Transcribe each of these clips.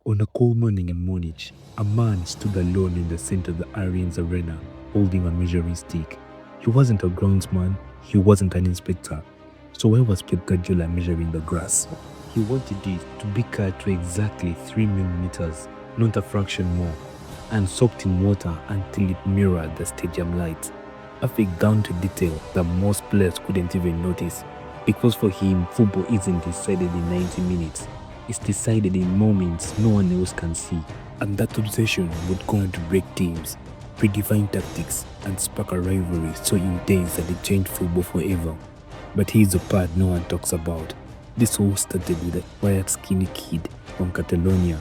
On a cold morning in Munich, a man stood alone in the center of the Allianz Arena, holding a measuring stick. He wasn't a groundsman, he wasn't an inspector. So where was Pep Guardiola measuring the grass? He wanted it to be cut to exactly 3 millimeters, not a fraction more, and soaked in water until it mirrored the stadium lights. Perfect down to detail that most players couldn't even notice. Because for him, football isn't decided in 90 minutes. It's decided in moments no one else can see. And that obsession would go on to break teams, redefine tactics, and spark a rivalry so intense that it changed football forever. But here's the part no one talks about. This all started with a quiet, skinny kid from Catalonia.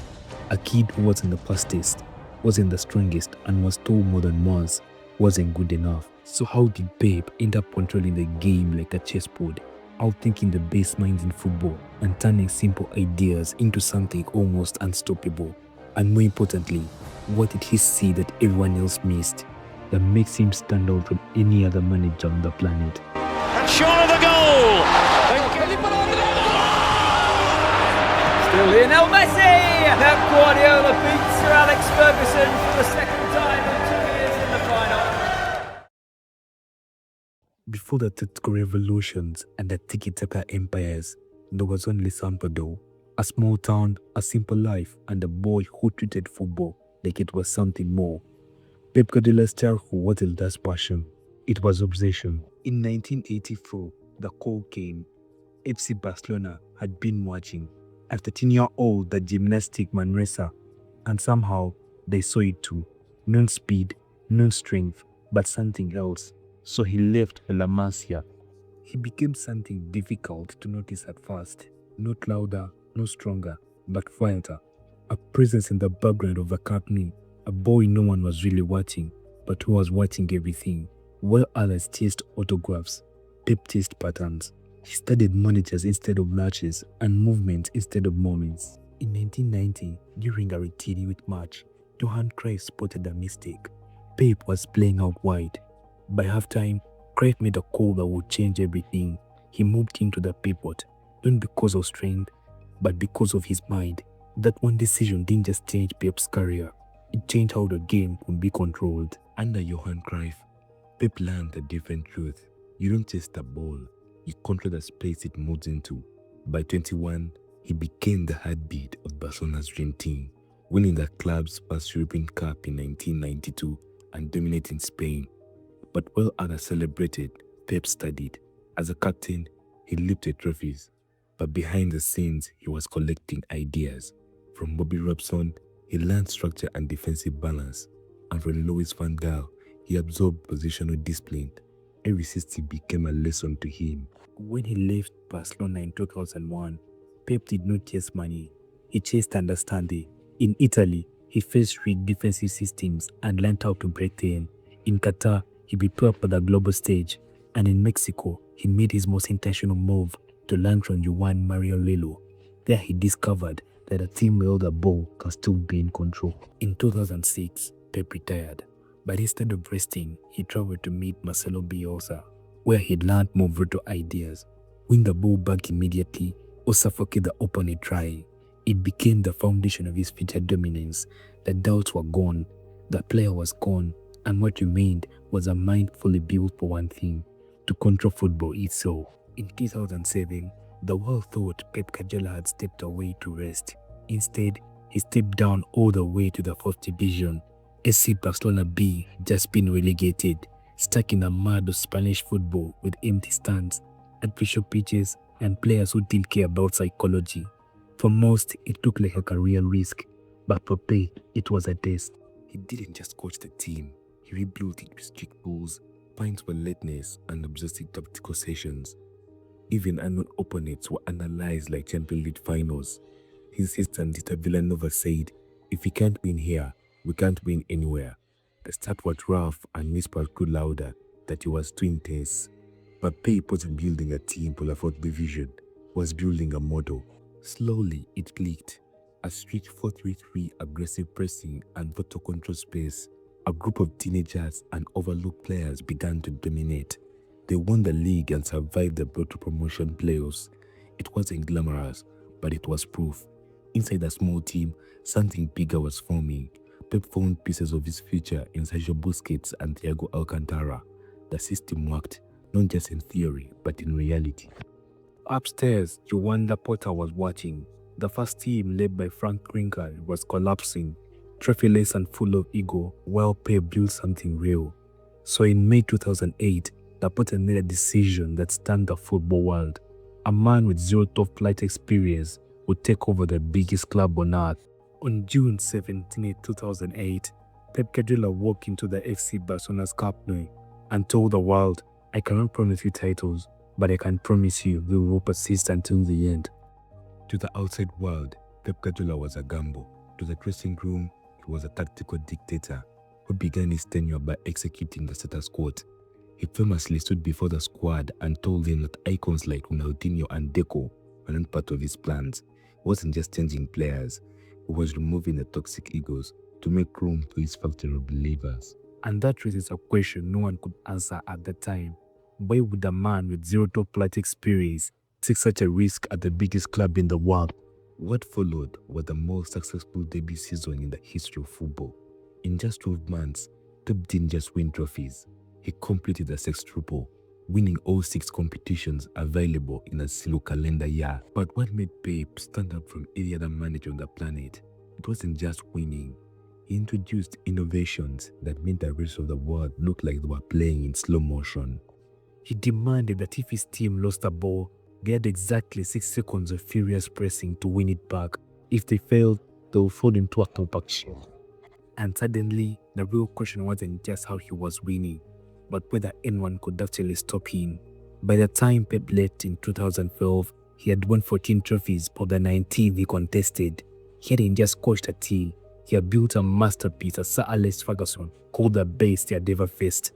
A kid who wasn't the fastest, wasn't the strongest, and was told more than once wasn't good enough. So how did Pep end up controlling the game like a chessboard, outthinking the best minds in football and turning simple ideas into something almost unstoppable? And more importantly, what did he see that everyone else missed that makes him stand out from any other manager on the planet? And short of the goal! Still Lionel Messi! Pep Guardiola beats Sir Alex Ferguson for the second time in 2 years in the final. Before the tactical revolutions and the tiki-taka empires, there was only Salvador, a small town, a simple life, and a boy who treated football like it was something more. Pep Guardiola's childhood wasn't just passion, it was obsession. In 1984, the call came. FC Barcelona had been watching. A 13-year-old, the gymnastic Manresa, and somehow they saw it too. No speed, no strength, but something else. So he left La Masia. He became something difficult to notice at first. Not louder, not stronger, but quieter. A presence in the background of the company. A boy no one was really watching, but who was watching everything. While others chased autographs, Pep chased patterns. He studied managers instead of matches and movements instead of moments. In 1990, during a retirement match, Johan Cruyff spotted a mistake. Pep was playing out wide. By halftime, Cruyff made a call that would change everything. He moved into the pivot, not because of strength, but because of his mind. That one decision didn't just change Pep's career, it changed how the game could be controlled. Under Johan Cruyff, Pep learned a different truth. You don't chase the ball, you control the space it moves into. By 21, he became the heartbeat of Barcelona's dream team, winning the club's first European Cup in 1992 and dominating Spain. But while others celebrated, Pep studied. As a captain, he lifted trophies. But behind the scenes, he was collecting ideas. From Bobby Robson, he learned structure and defensive balance. And from Louis van Gaal, he absorbed positional discipline. Every system became a lesson to him. When he left Barcelona in 2001, Pep did not chase money. He chased understanding. In Italy, he faced strict defensive systems and learned how to break them. In Qatar, he prepared for the global stage. And in Mexico, he made his most intentional move to learn from Juan Mario Lillo. There he discovered that a team without the ball can still be in control. In 2006, Pep retired. But instead of resting, he traveled to meet Marcelo Bielsa, where he learned more brutal ideas. Win the ball back immediately or suffocate the opponent trying. It became the foundation of his future dominance. The doubts were gone, the player was gone, and what remained was a mind fully built for one thing: to control football itself. In 2007, the world thought Pep Guardiola had stepped away to rest. Instead, he stepped down all the way to the 4th division. SC Barcelona B just been relegated, stuck in a mud of Spanish football with empty stands, artificial pitches, and players who didn't care about psychology. For most, it looked like a career risk, but for Pep, it was a test. He didn't just coach the team, he rebuilt it with strict rules, points for lateness, and obsessive tactical sessions. Even unknown opponents were analyzed like Champions League finals. His assistant Dieter Villanova said, "If we can't win here, we can't win anywhere." The start was rough and whispers grew louder that he was too intense. But Pep wasn't building a team for the 4th division, he was building a model. Slowly, it clicked. A strict 4-3-3, aggressive pressing, and total control space. A group of teenagers and overlooked players began to dominate. They won the league and survived the brutal promotion playoffs. It wasn't glamorous, but it was proof. Inside a small team, something bigger was forming. Pep found pieces of his future in Sergio Busquets and Thiago Alcantara. The system worked, not just in theory, but in reality. Upstairs, Joan Laporta was watching. The first team, led by Frank Rijkaard, was collapsing, trophyless and full of ego, while Pep built something real. So in May 2008, Laporta made a decision that stunned the football world. A man with zero top flight experience would take over the biggest club on earth. On June 17, 2008, Pep Guardiola walked into the FC Barcelona's Camp Nou and told the world, "I cannot promise you titles, but I can promise you we will persist until the end." To the outside world, Pep Guardiola was a gamble. To the dressing room, he was a tactical dictator who began his tenure by executing the status quo. He famously stood before the squad and told them that icons like Ronaldinho and Deco were not part of his plans. He wasn't just changing players, he was removing the toxic egos to make room for his factory of believers. And that raises a question no one could answer at the time. Why would a man with zero top flight experience take such a risk at the biggest club in the world? What followed was the most successful debut season in the history of football. In just 12 months, Pep didn't just win trophies, he completed the sextuple, winning all 6 competitions available in a single calendar year. But what made Pep stand out from any other manager on the planet? It wasn't just winning. He introduced innovations that made the rest of the world look like they were playing in slow motion. He demanded that if his team lost the ball, they had exactly 6 seconds of furious pressing to win it back. If they failed, they would fall into a compaction. And suddenly, the real question wasn't just how he was winning, but whether anyone could actually stop him. By the time Pep left in 2012, he had won 14 trophies of the 19 he contested. He hadn't just coached a team, he had built a masterpiece, as Sir Alex Ferguson called the best he had ever faced.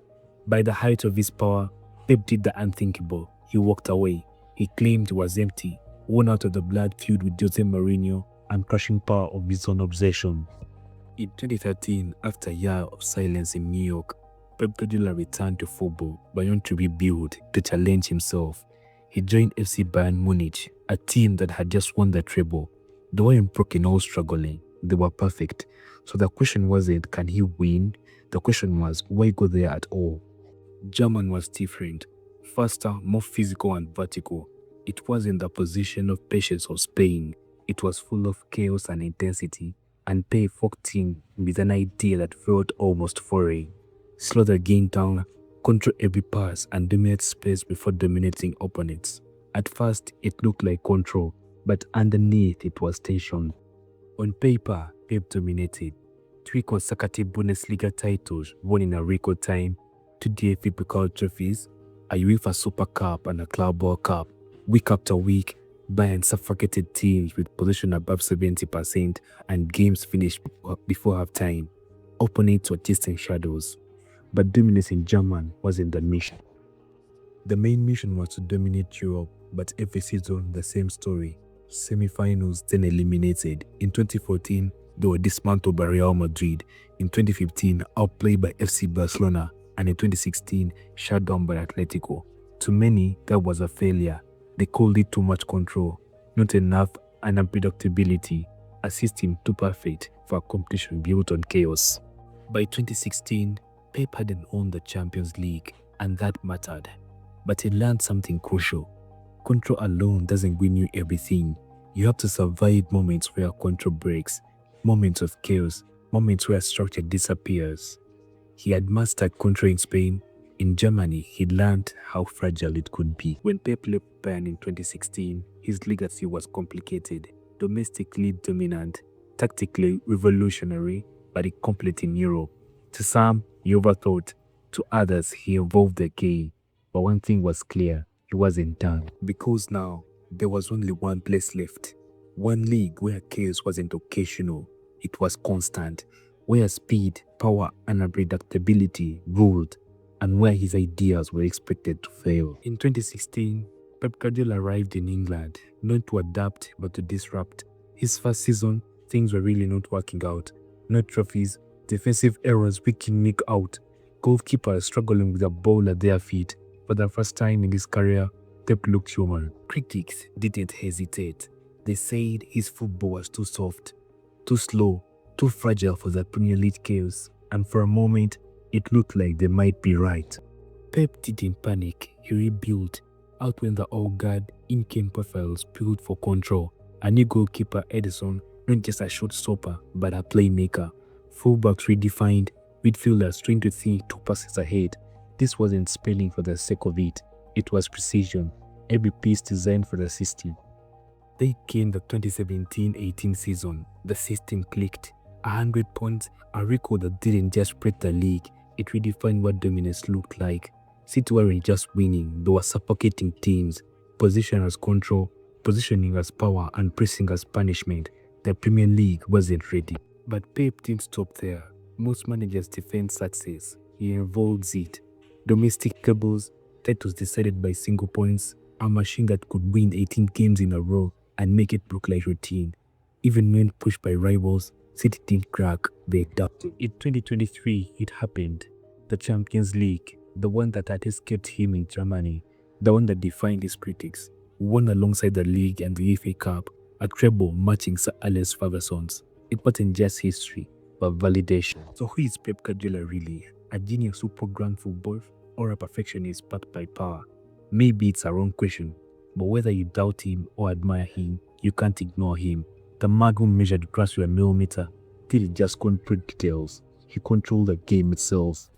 By the height of his power, Pep did the unthinkable. He walked away. He claimed he was empty, worn out of the blood feud with Jose Mourinho and crushing power of his own obsession. In 2013, after a year of silence in New York, Pep Guardiola returned to football, but not to rebuild, to challenge himself. He joined FC Bayern Munich, a team that had just won the treble. They weren't broken or struggling, they were perfect. So the question wasn't, can he win? The question was, why go there at all? German was different, faster, more physical and vertical. It wasn't the position of patience of Spain. It was full of chaos and intensity, and Pep walked in with an idea that felt almost foreign. Slow the game down, control every pass, and dominate space before dominating opponents. At first, it looked like control, but underneath it was tension. On paper, Pep dominated. 3 consecutive Bundesliga titles won in a record time, 2 DFB Pokal trophies, a UEFA Super Cup and a Club World Cup. Week after week, Bayern suffocated teams with possession above 70% and games finished before halftime. Opponents were chasing shadows. But dominance in German wasn't the mission. The main mission was to dominate Europe, but every season the same story. Semi-finals, then eliminated. In 2014, they were dismantled by Real Madrid. In 2015, outplayed by FC Barcelona. And in 2016, shut down by Atletico. To many, that was a failure. They called it too much control, not enough unpredictability, a system too perfect for a competition built on chaos. By 2016, Pep hadn't won the Champions League, and that mattered. But he learned something crucial. Control alone doesn't win you everything. You have to survive moments where control breaks, moments of chaos, moments where structure disappears. He had mastered control in Spain. In Germany, he learned how fragile it could be. When Pep left Bayern in 2016, his legacy was complicated, domestically dominant, tactically revolutionary, but incomplete in Europe. To some, he overthought. To others, he evolved the game. But one thing was clear, he wasn't done. Because now, there was only one place left. One league where chaos wasn't occasional, it was constant. Where speed, power, and unpredictability ruled, and where his ideas were expected to fail. In 2016, Pep Guardiola arrived in England, not to adapt but to disrupt. His first season, things were really not working out. No trophies, defensive errors weaking Nick out, goalkeepers struggling with the ball at their feet. For the first time in his career, Pep looked human. Critics didn't hesitate. They said his football was too soft, too slow, too fragile for the Premier League chaos, and for a moment, it looked like they might be right. Pep didn't panic, he rebuilt. Out when the old guard, in-game profiles built for control. A new goalkeeper, Edison, not just a shot stopper, but a playmaker. Fullbacks redefined, midfielders trained to think 2 passes ahead. This wasn't spelling for the sake of it. It was precision, every piece designed for the system. They came the 2017-18 season. The system clicked. 100 points, a record that didn't just spread the league, it redefined what dominance looked like. City weren't just winning, they were suffocating teams. Position as control, positioning as power, and pressing as punishment. The Premier League wasn't ready. But Pep didn't stop there. Most managers defend success. He involves it. Domestic troubles, titles decided by single points, a machine that could win 18 games in a row and make it look like routine. Even when pushed by rivals, City didn't crack, they adapted. In 2023, it happened. The Champions League, the one that had escaped him in Germany, the one that defined his critics, won alongside the league and the FA Cup, a treble matching Sir Alex Ferguson's. It wasn't just history, but validation. So who is Pep Guardiola really? A genius who programmed football, or a perfectionist backed by power? Maybe it's a wrong question, but whether you doubt him or admire him, you can't ignore him. The man who measured grass with a millimeter didn't just control details, he controlled the game itself.